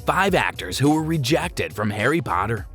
5 actors who were rejected from Harry Potter.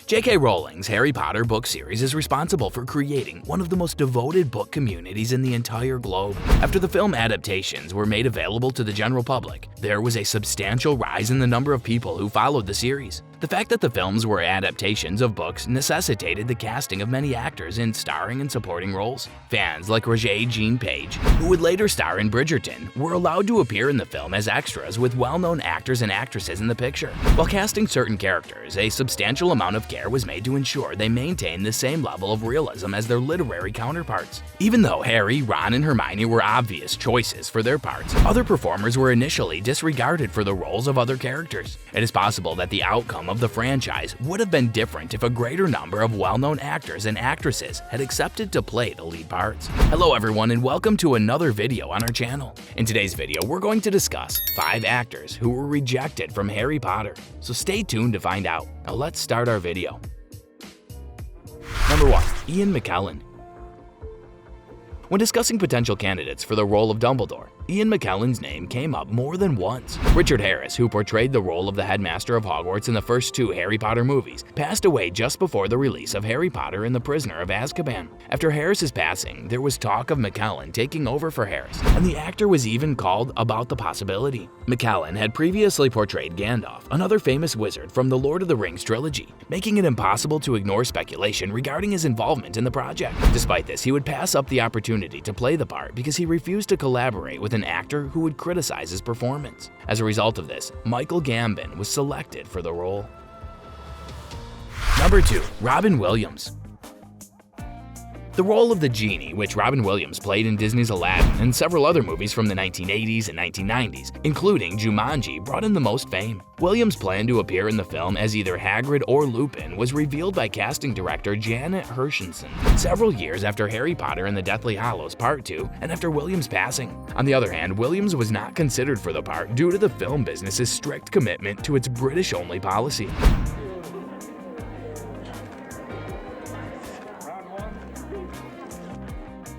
J.K. Rowling's Harry Potter book series is responsible for creating one of the most devoted book communities in the entire globe. After the film adaptations were made available to the general public, there was a substantial rise in the number of people who followed the series. The fact that the films were adaptations of books necessitated the casting of many actors in starring and supporting roles. Fans like Regé-Jean Page, who would later star in Bridgerton, were allowed to appear in the film as extras with well-known actors and actresses in the picture. While casting certain characters, a substantial amount of care was made to ensure they maintained the same level of realism as their literary counterparts. Even though Harry, Ron, and Hermione were obvious choices for their parts, other performers were initially disregarded for the roles of other characters. It is possible that the outcome of the franchise would have been different if a greater number of well-known actors and actresses had accepted to play the lead parts. Hello everyone and welcome to another video on our channel. In today's video, we're going to discuss 5 actors who were rejected from Harry Potter, so stay tuned to find out. Now let's start our video. Number 1. Ian McKellen. When discussing potential candidates for the role of Dumbledore, Ian McKellen's name came up more than once. Richard Harris, who portrayed the role of the headmaster of Hogwarts in the first 2 Harry Potter movies, passed away just before the release of Harry Potter and the Prisoner of Azkaban. After Harris's passing, there was talk of McKellen taking over for Harris, and the actor was even called about the possibility. McKellen had previously portrayed Gandalf, another famous wizard from the Lord of the Rings trilogy, making it impossible to ignore speculation regarding his involvement in the project. Despite this, he would pass up the opportunity to play the part because he refused to collaborate with an actor who would criticize his performance. As a result of this, Michael Gambon was selected for the role. Number 2. Robin Williams. The role of the genie, which Robin Williams played in Disney's Aladdin and several other movies from the 1980s and 1990s, including Jumanji, brought in the most fame. Williams' plan to appear in the film as either Hagrid or Lupin was revealed by casting director Janet Hershenson several years after Harry Potter and the Deathly Hallows Part 2 and after Williams' passing. On the other hand, Williams was not considered for the part due to the film business's strict commitment to its British-only policy.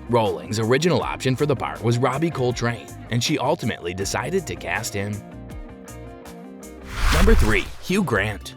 Rowling's original option for the part was Robbie Coltrane, and she ultimately decided to cast him. Number 3. Hugh Grant.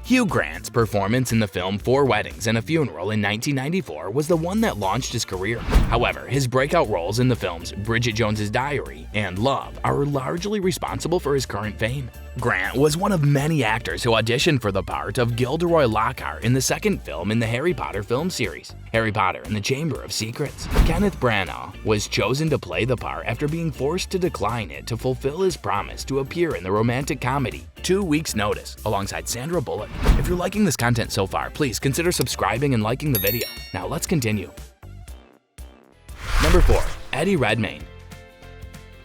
Hugh Grant's performance in the film 4 Weddings and a Funeral in 1994 was the one that launched his career. However, his breakout roles in the films Bridget Jones's Diary and Love are largely responsible for his current fame. Grant was one of many actors who auditioned for the part of Gilderoy Lockhart in the second film in the Harry Potter film series, Harry Potter and the Chamber of Secrets. Kenneth Branagh was chosen to play the part after being forced to decline it to fulfill his promise to appear in the romantic comedy 2 Weeks' Notice alongside Sandra Bullock. If you're liking this content so far, please consider subscribing and liking the video. Now let's continue. Number 4. Eddie Redmayne.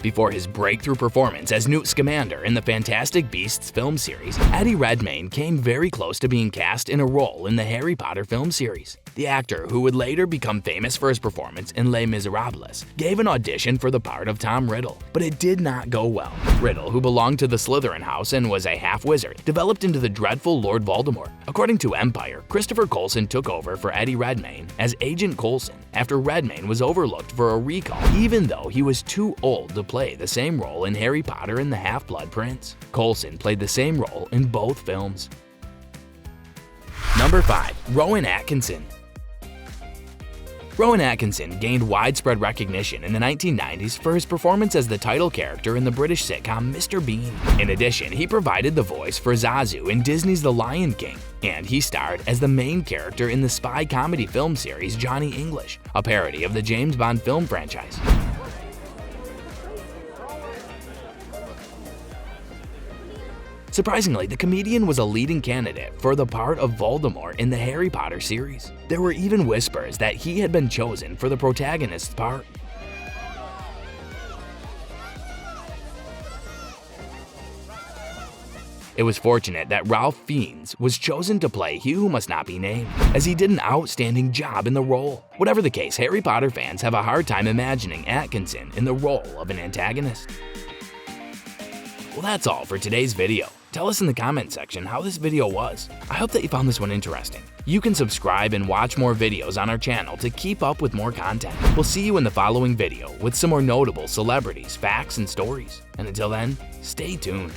Before his breakthrough performance as Newt Scamander in the Fantastic Beasts film series, Eddie Redmayne came very close to being cast in a role in the Harry Potter film series. The actor, who would later become famous for his performance in Les Miserables, gave an audition for the part of Tom Riddle, but it did not go well. Riddle, who belonged to the Slytherin house and was a half-wizard, developed into the dreadful Lord Voldemort. According to Empire, Christopher Coulson took over for Eddie Redmayne as Agent Coulson after Redmayne was overlooked for a recall, even though he was too old to play the same role in Harry Potter and the Half-Blood Prince. Coulson played the same role in both films. Number 5. Rowan Atkinson. Rowan Atkinson gained widespread recognition in the 1990s for his performance as the title character in the British sitcom Mr. Bean. In addition, he provided the voice for Zazu in Disney's The Lion King, and he starred as the main character in the spy comedy film series Johnny English, a parody of the James Bond film franchise. Surprisingly, the comedian was a leading candidate for the part of Voldemort in the Harry Potter series. There were even whispers that he had been chosen for the protagonist's part. It was fortunate that Ralph Fiennes was chosen to play He Who Must Not Be Named, as he did an outstanding job in the role. Whatever the case, Harry Potter fans have a hard time imagining Atkinson in the role of an antagonist. Well, that's all for today's video. Tell us in the comment section how this video was. I hope that you found this one interesting. You can subscribe and watch more videos on our channel to keep up with more content. We'll see you in the following video with some more notable celebrities, facts, and stories. And until then, stay tuned.